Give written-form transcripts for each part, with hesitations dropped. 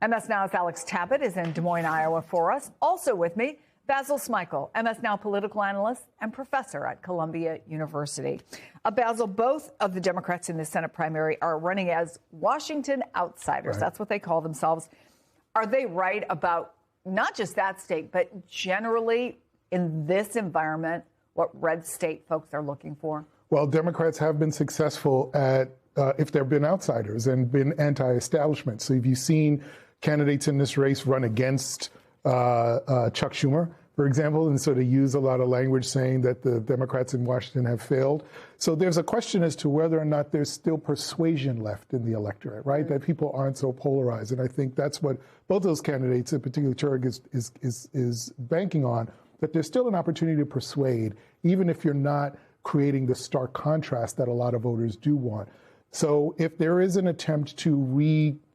MS Now's Alex Tabbitt is in Des Moines, Iowa for us. Also with me, Basil Smikle, MS Now political analyst and professor at Columbia University. Basil, both of the Democrats in the Senate primary are running as Washington outsiders. Right. That's what they call themselves. Are they right about not just that state, but generally in this environment, what red state folks are looking for? Well, Democrats have been successful at, if they've been outsiders and been anti-establishment. So have you seen candidates in this race run against Chuck Schumer, for example, and so they use a lot of language saying that the Democrats in Washington have failed. So there's a question as to whether or not there's still persuasion left in the electorate, right? That people aren't so polarized. And I think that's what both those candidates, in particular Turk, is banking on, that there's still an opportunity to persuade, even if you're not creating the stark contrast that a lot of voters do want. So if there is an attempt to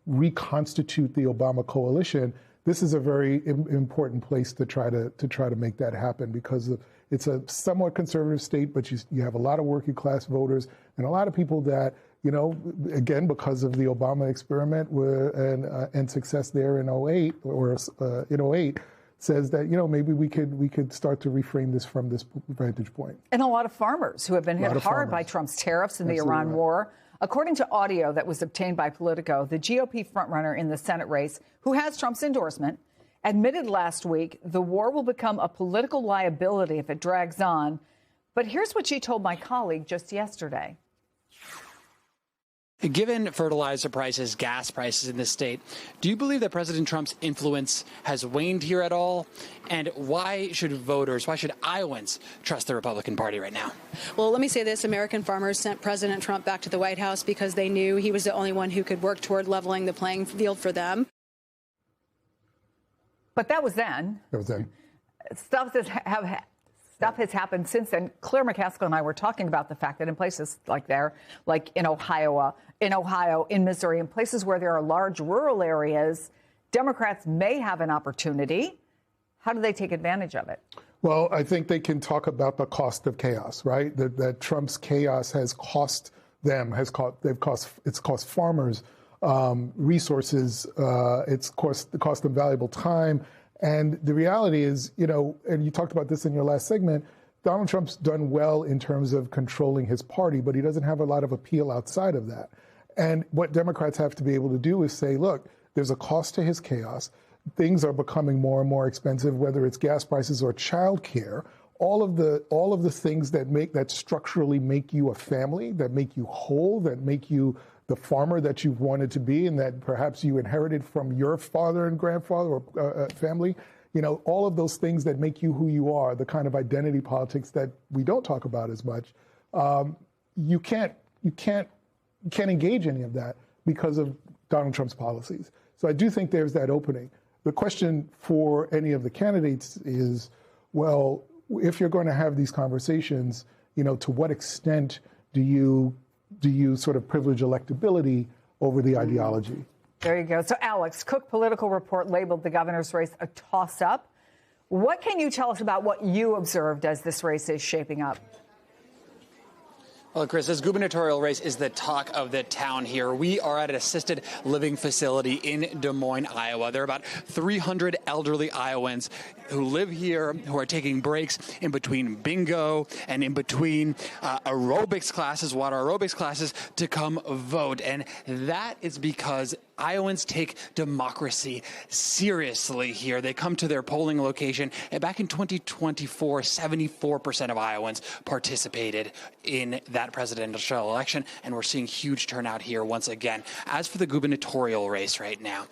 reconstitute the Obama coalition, this is a very important place to try to make that happen, because it's a somewhat conservative state, but you have a lot of working class voters and a lot of people that, you know, again, because of the Obama experiment and success there in 2008 says that, you know, maybe we could start to reframe this from this vantage point. And a lot of farmers who have been hit hard by Trump's tariffs and the Iran war. According to audio that was obtained by Politico, the GOP frontrunner in the Senate race, who has Trump's endorsement, admitted last week the war will become a political liability if it drags on. But here's what she told my colleague just yesterday. Given fertilizer prices, gas prices in this state, do you believe that President Trump's influence has waned here at all? And why should Iowans trust the Republican Party right now? Well, let me say this. American farmers sent President Trump back to the White House because they knew he was the only one who could work toward leveling the playing field for them. But that was then. Stuff has happened since then. Claire McCaskill and I were talking about the fact that in places like in Ohio, in Missouri, in places where there are large rural areas, Democrats may have an opportunity. How do they take advantage of it? Well, I think they can talk about the cost of chaos, right? That Trump's chaos has cost them, it's cost farmers resources, it's cost them valuable time. And the reality is, you know, and you talked about this in your last segment, Donald Trump's done well in terms of controlling his party, but he doesn't have a lot of appeal outside of that. And what Democrats have to be able to do is say, look, there's a cost to his chaos. Things are becoming more and more expensive, whether it's gas prices or childcare. All of the things that structurally make you a family, that make you whole, that make you the farmer that you've wanted to be and that perhaps you inherited from your father and grandfather or family, you know, all of those things that make you who you are, the kind of identity politics that we don't talk about as much, you can't engage any of that because of Donald Trump's policies. So I do think there's that opening. The question for any of the candidates is, well, if you're going to have these conversations, you know, to what extent do you sort of privilege electability over the ideology? There you go. So, Alex, Cook Political Report labeled the governor's race a toss-up. What can you tell us about what you observed as this race is shaping up? Well, Chris, this gubernatorial race is the talk of the town here. We are at an assisted living facility in Des Moines, Iowa. There are about 300 elderly Iowans who live here, who are taking breaks in between bingo and in between aerobics classes, water aerobics classes, to come vote. And that is because Iowans take democracy seriously here. They come to their polling location. And back in 2024, 74% of Iowans participated in that presidential election, and we're seeing huge turnout here once again. As for the gubernatorial race right now,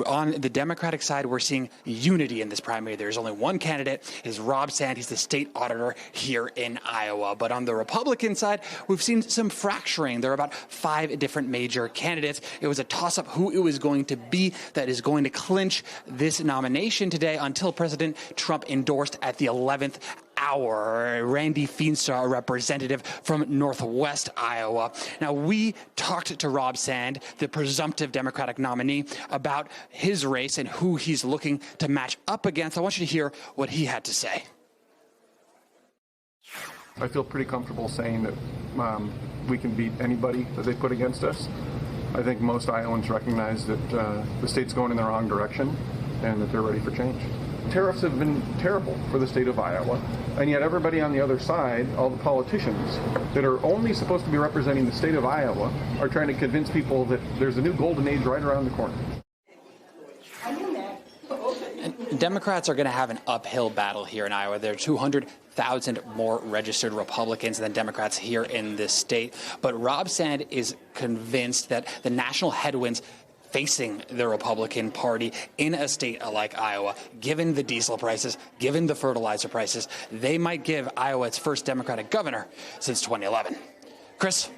on the Democratic side, we're seeing unity in this primary. There's only one candidate, is Rob Sand. He's the state auditor here in Iowa. But on the Republican side, we've seen some fracturing. There are about 5 different major candidates. It was a toss-up who it was going to be that is going to clinch this nomination today until President Trump endorsed at the 11th hour Randy Feenstra, a representative from Northwest Iowa. Now, we talked to Rob Sand, the presumptive Democratic nominee, about his race and who he's looking to match up against. I want you to hear what he had to say. I feel pretty comfortable saying that we can beat anybody that they put against us. I think most Iowans recognize that the state's going in the wrong direction and that they're ready for change. Tariffs have been terrible for the state of Iowa, and yet everybody on the other side, all the politicians that are only supposed to be representing the state of Iowa, are trying to convince people that there's a new golden age right around the corner. Democrats are going to have an uphill battle here in Iowa. There are 200,000 more registered Republicans than Democrats here in this state. But Rob Sand is convinced that the national headwinds facing the Republican Party in a state like Iowa, given the diesel prices, given the fertilizer prices, they might give Iowa its first Democratic governor since 2011. Chris?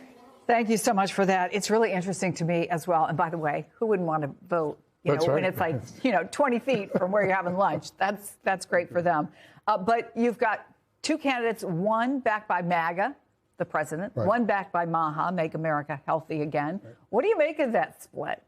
Thank you so much for that. It's really interesting to me as well. And by the way, who wouldn't want to vote? When it's like, 20 feet from where you're having lunch. That's great for them. But you've got two candidates, one backed by MAGA, the president, one backed by MAHA, Make America Healthy Again. What do you make of that split?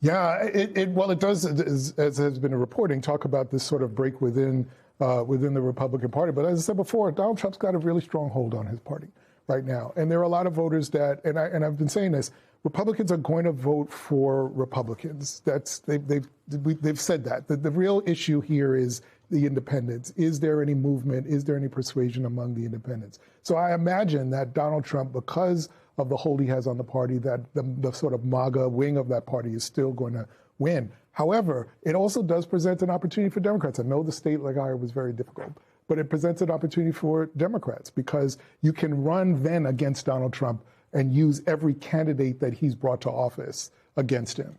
Yeah, it does, as has been reporting, talk about this sort of break within the Republican Party. But as I said before, Donald Trump's got a really strong hold on his party right now. And there are a lot of voters that, and I've been saying this, Republicans are going to vote for Republicans. They've said that. The real issue here is the independents. Is there any movement? Is there any persuasion among the independents? So I imagine that Donald Trump, because of the hold he has on the party, that the sort of MAGA wing of that party is still going to win. However, it also does present an opportunity for Democrats. I know the state like Iowa was very difficult, but it presents an opportunity for Democrats because you can run then against Donald Trump and use every candidate that he's brought to office against him.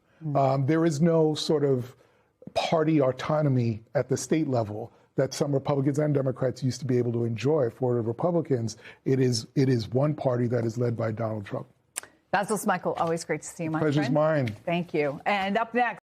There is no sort of party autonomy at the state level that some Republicans and Democrats used to be able to enjoy. For the Republicans, it is one party that is led by Donald Trump. Basil Smikle, always great to see you, my friend. Pleasure's mine. Thank you. And up next,